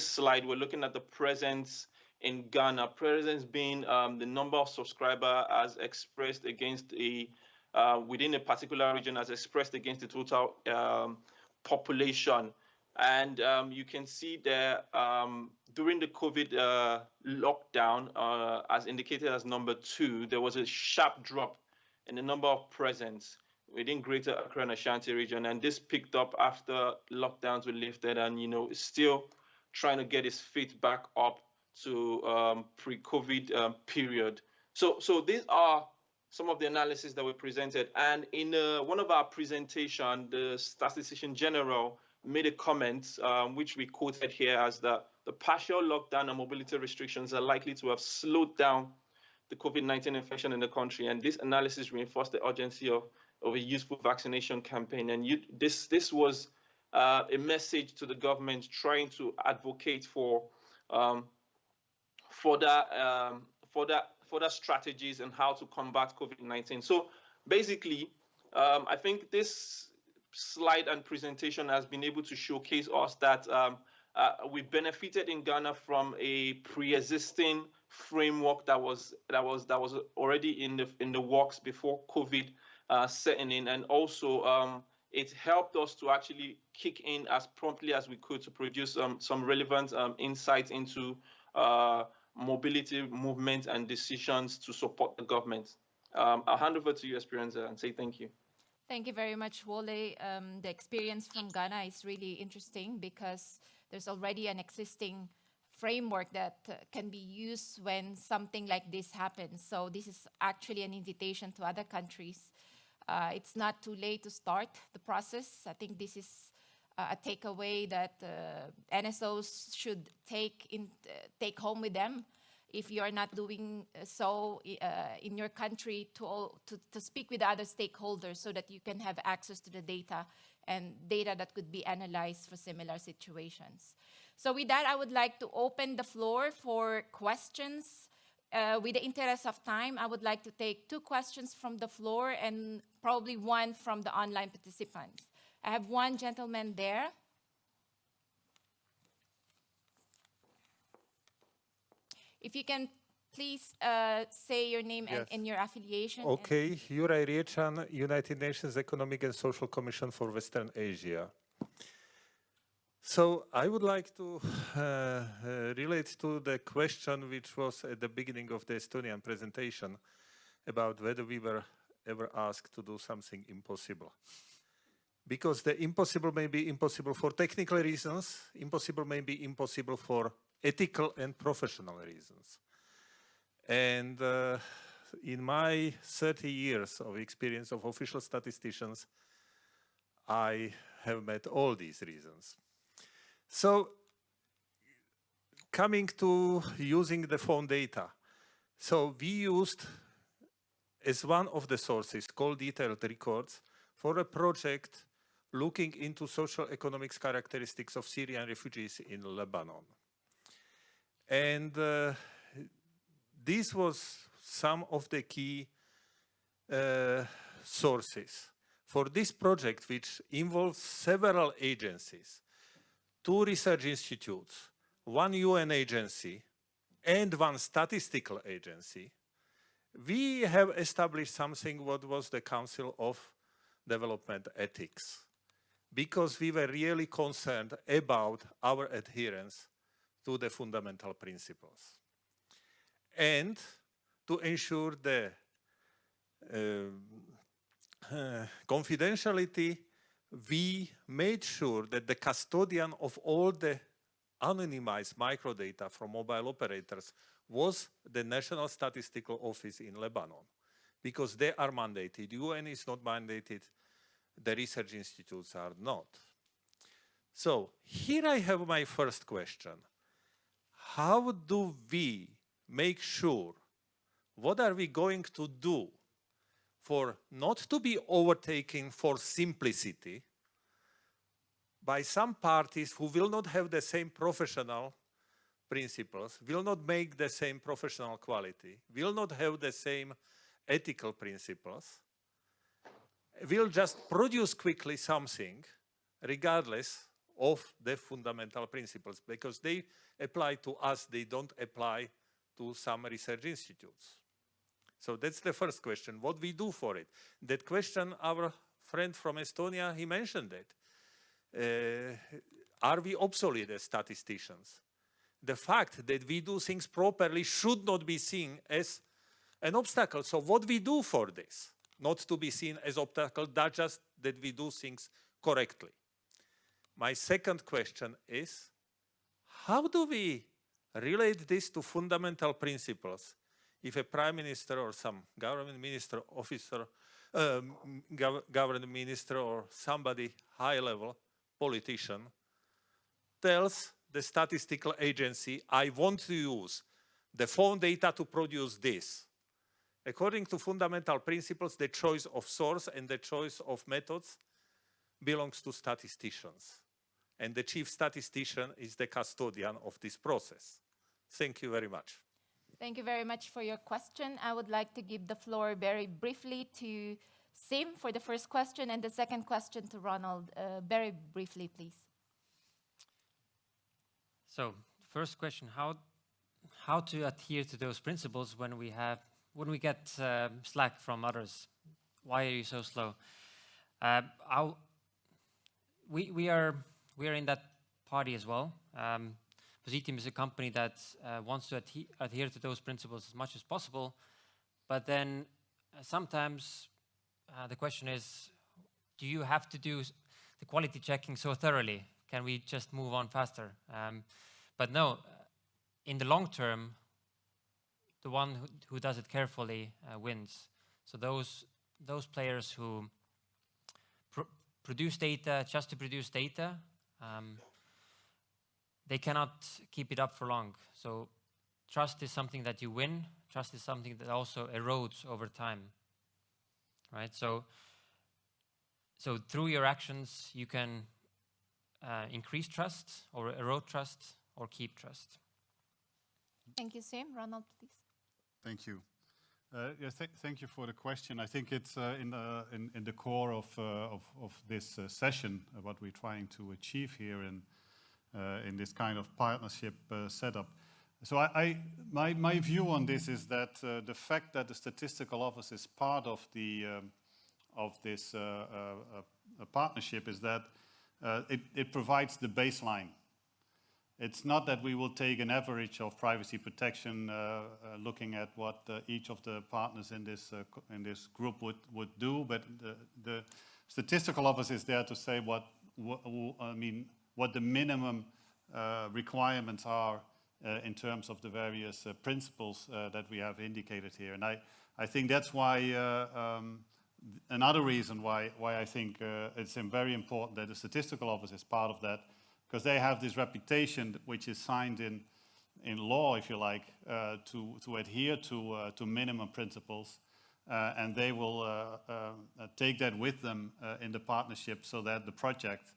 S5: slide, we're looking at the presence in Ghana, presence being the number of subscribers as expressed against within a particular region as expressed against the total population. And you can see there during the COVID lockdown, as indicated as number 2, there was a sharp drop in the number of presence within Greater Accra and Ashanti region, and this picked up after lockdowns were lifted, and is still trying to get its feet back up to pre-COVID period. So these are some of the analysis that were presented, and in one of our presentation, the Statistician General made a comment which we quoted here as the partial lockdown and mobility restrictions are likely to have slowed down the COVID-19 infection in the country, and this analysis reinforced the urgency of a useful vaccination campaign. And this was a message to the government trying to advocate for further strategies and how to combat COVID-19. So basically, I think this slide and presentation has been able to showcase us that we benefited in Ghana from a pre-existing framework that was already in the works before COVID setting in, and also it helped us to actually kick in as promptly as we could to produce some relevant insights into mobility, movement, and decisions to support the government. I'll hand over to you, Esperanza, and say thank you.
S1: Thank you very much, Wole. The experience from Ghana is really interesting because there's already an existing framework that can be used when something like this happens. So this is actually an invitation to other countries. It's not too late to start the process. I think this is a takeaway that NSOs should take home with them. If you are not doing so in your country, to speak with other stakeholders so that you can have access to the data and data that could be analyzed for similar situations. So with that, I would like to open the floor for questions. With the interest of time, I would like to take 2 questions from the floor and probably 1 from the online participants. I have one gentleman there. If you can please say your name and your affiliation.
S6: Okay, Juraj Riečan, United Nations Economic and Social Commission for Western Asia. So I would like to relate to the question which was at the beginning of the Estonian presentation about whether we were ever asked to do something impossible. Because the impossible may be impossible for technical reasons, impossible may be impossible for ethical and professional reasons. And in my 30 years of experience of official statisticians, I have met all these reasons. So coming to using the phone data. So we used as one of the sources called detailed records for a project looking into social economics characteristics of Syrian refugees in Lebanon. And this was some of the key sources. For this project, which involves several agencies, 2 research institutes, 1 UN agency, and 1 statistical agency, we have established something what was the Council of Development Ethics, because we were really concerned about our adherence to the fundamental principles. And to ensure the confidentiality, we made sure that the custodian of all the anonymized microdata from mobile operators was the National Statistical Office in Lebanon, because they are mandated. UN is not mandated, the research institutes are not. So here I have my first question. how do we make sure, what are we going to do for not to be overtaken for simplicity by some parties who will not have the same professional principles, will not make the same professional quality, will not have the same ethical principles, will just produce quickly something regardless of the fundamental principles, because they apply to us, they don't apply to some research institutes. So that's the first question, what we do for it. That question, our friend from Estonia, he mentioned it. Are we obsolete as statisticians? The fact that we do things properly should not be seen as an obstacle. So what we do for this, not to be seen as obstacle, that's just that we do things correctly. My second question is, how do we relate this to fundamental principles? If a prime minister or some government minister, officer, government minister or somebody high level politician tells the statistical agency, I want to use the phone data to produce this. According to fundamental principles, the choice of source and the choice of methods belongs to statisticians. And the chief statistician is the custodian of this process. Thank you very much.
S1: Thank you very much for your question. I would like to give the floor very briefly to Sim for the first question, and the second question to Ronald. Very briefly, please.
S3: So, first question: how to adhere to those principles when we get slack from others? Why are you so slow? We are in that party as well. Positium is a company that wants to adhere to those principles as much as possible, but then sometimes the question is, do you have to do the quality checking so thoroughly? Can we just move on faster? But no, in the long term, the one who does it carefully wins. So those players who produce data just to produce data, they cannot keep it up for long. So trust is something that you win. Trust is something that also erodes over time, right? So through your actions, you can increase trust or erode trust or keep trust.
S1: Thank you, Sim. Ronald, please.
S2: Thank you. Thank you for the question. I think it's in the core of this session, what we're trying to achieve here in this kind of partnership setup. So my view on this is that the fact that the statistical office is part of this partnership is that it provides the baseline. It's not that we will take an average of privacy protection, looking at what each of the partners in this group would do, but the statistical office is there to say what the minimum requirements are in terms of the various principles that we have indicated here. And I think that's why another reason why I think it's very important that the statistical office is part of that, because they have this reputation which is signed in law, if you like, to adhere to minimum principles, and they will take that with them in the partnership so that the project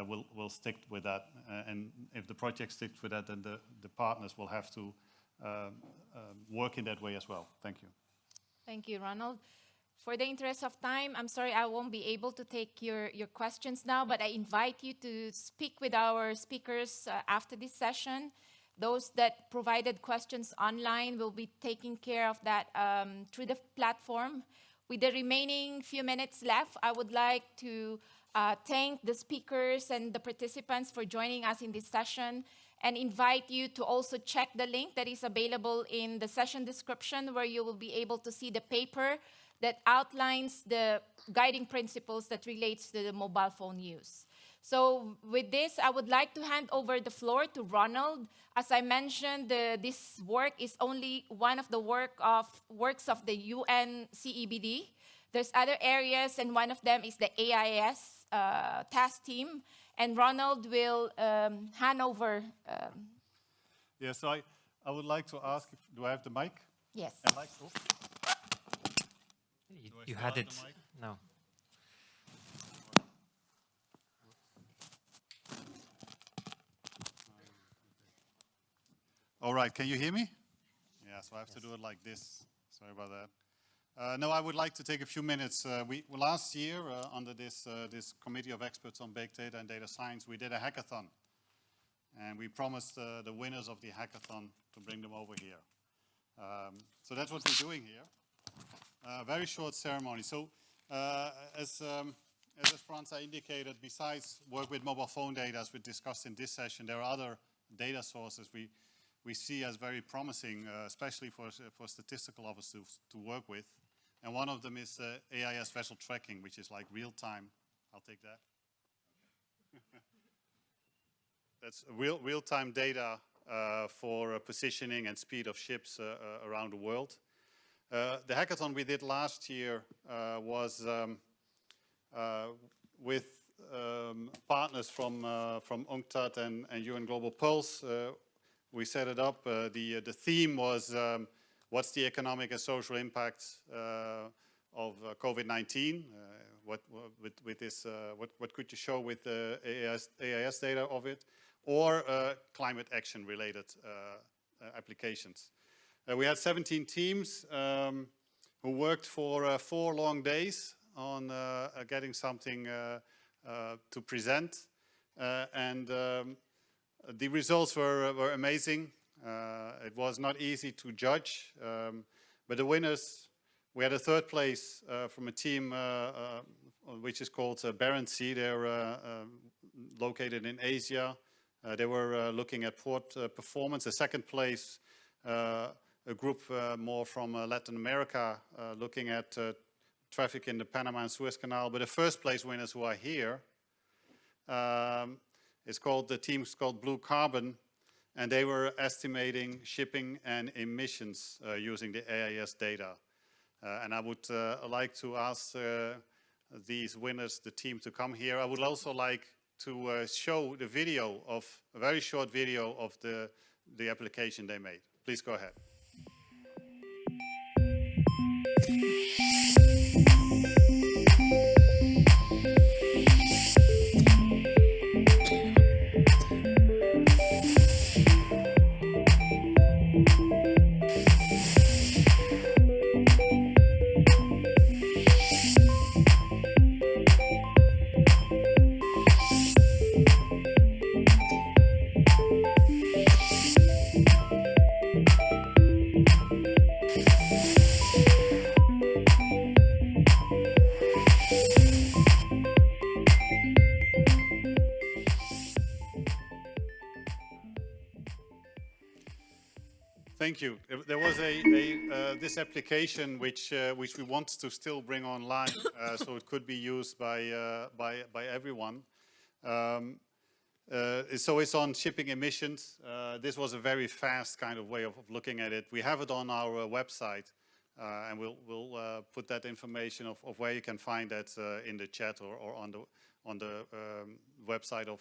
S2: will stick with that. And if the project sticks with that, then the partners will have to work in that way as well. Thank you.
S1: Thank you, Ronald. For the interest of time, I'm sorry I won't be able to take your questions now, but I invite you to speak with our speakers after this session. Those that provided questions online will be taking care of that through the platform. With the remaining few minutes left, I would like to thank the speakers and the participants for joining us in this session, and invite you to also check the link that is available in the session description, where you will be able to see the paper that outlines the guiding principles that relates to the mobile phone use. So with this, I would like to hand over the floor to Ronald. As I mentioned, this work is only one of the works of the UNCEBD. There's other areas, and one of them is the AIS task team. And Ronald will hand over.
S2: Yeah, so I would like to ask, do I have the mic?
S1: Yes.
S2: And like, oh,
S3: You
S2: still
S3: had
S2: have
S3: it.
S2: the mic?
S3: No.
S2: all right, can you hear me? Yeah, so I have to do it like this. Sorry about that. No, I would like to take a few minutes. Last year, under this committee of experts on big data and data science, we did a hackathon. And we promised the winners of the hackathon to bring them over here. So that's what we're doing here. Very short ceremony. So as Esperanza indicated, besides work with mobile phone data, as we discussed in this session, there are other data sources we see as very promising, especially for statistical officers to work with. And one of them is AIS vessel tracking, which is like real-time. I'll take that. That's real-time data for positioning and speed of ships around the world. The hackathon we did last year was with partners from UNCTAD and UN Global Pulse. We set it up. The theme was what's the economic and social impact of COVID-19? What could you show with the AIS data of it? Or climate action related applications. We had 17 teams who worked for 4 long days on getting something to present. And the results were amazing. It was not easy to judge, but the winners, we had a 3rd place from a team which is called Barents Sea. They're located in Asia. They were looking at port performance. The 2nd place, a group more from Latin America, looking at traffic in the Panama and Suez Canal. But the 1st place winners who are here, the team's called Blue Carbon, and they were estimating shipping and emissions using the AIS data. And I would like to ask these winners, the team, to come here. I would also like to show the video of a very short video of the application they made. Please go ahead. Thank you. There was this application which we want to still bring online, so it could be used by everyone. So it's on shipping emissions. This was a very fast kind of way of looking at it. We have it on our website, and we'll put that information of where you can find that in the chat or on the website of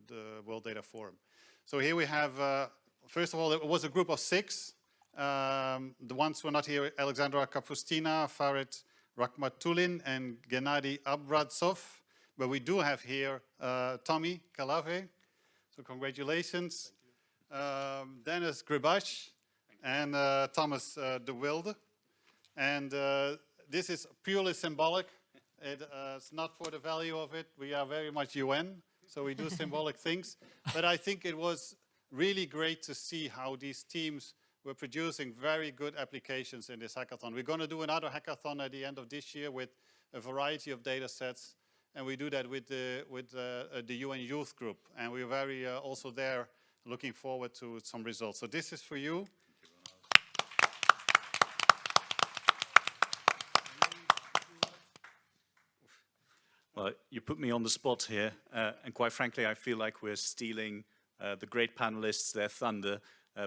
S2: the World Data Forum. So here we have. First of all, it was a group of 6. The ones who are not here, Alexandra Kapustina, Farid Rakhmatulin, and Gennady Abradzov. But we do have here Tommy Kalave, so congratulations. Dennis Gribash and Thomas de Wilde. And this is purely symbolic. It's not for the value of it. We are very much UN, so we do symbolic things. But I think it was really great to see how these teams were producing very good applications in this hackathon. We're going to do another hackathon at the end of this year with a variety of data sets, and we do that with the UN Youth Group. And we're very also there looking forward to some results. So this is for you.
S7: Well, you put me on the spot here, and quite frankly, I feel like we're stealing the great panelists, their thunder.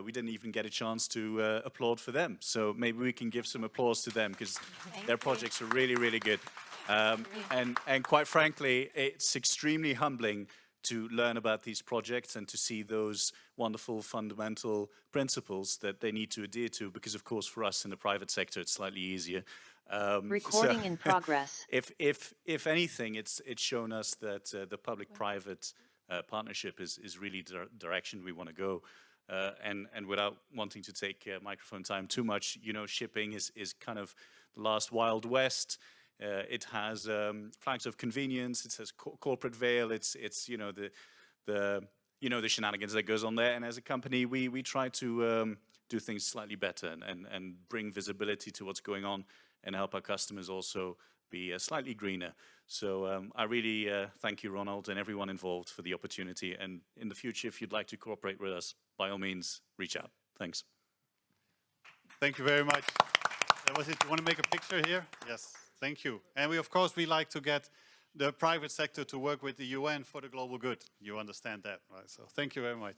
S7: We didn't even get a chance to applaud for them. So maybe we can give some applause to them because their projects are really, really good. And quite frankly, it's extremely humbling to learn about these projects and to see those wonderful fundamental principles that they need to adhere to, because of course for us in the private sector it's slightly easier.
S8: Recording in progress.
S7: If anything, it's shown us that the public-private partnership is really the direction we want to go. And without wanting to take microphone time too much, you know, shipping is kind of the last Wild West. It has flags of convenience. It says corporate veil. It's you know the shenanigans that goes on there. And as a company, we try to do things slightly better and bring visibility to what's going on and help our customers also be slightly greener. So I really thank you, Ronald, and everyone involved for the opportunity. And in the future, if you'd like to cooperate with us, by all means, reach out. Thanks.
S2: Thank you very much. That was it. You want to make a picture here? Yes. Thank you. And we, of course, we like to get the private sector to work with the UN for the global good. You understand that, right? So thank you very much.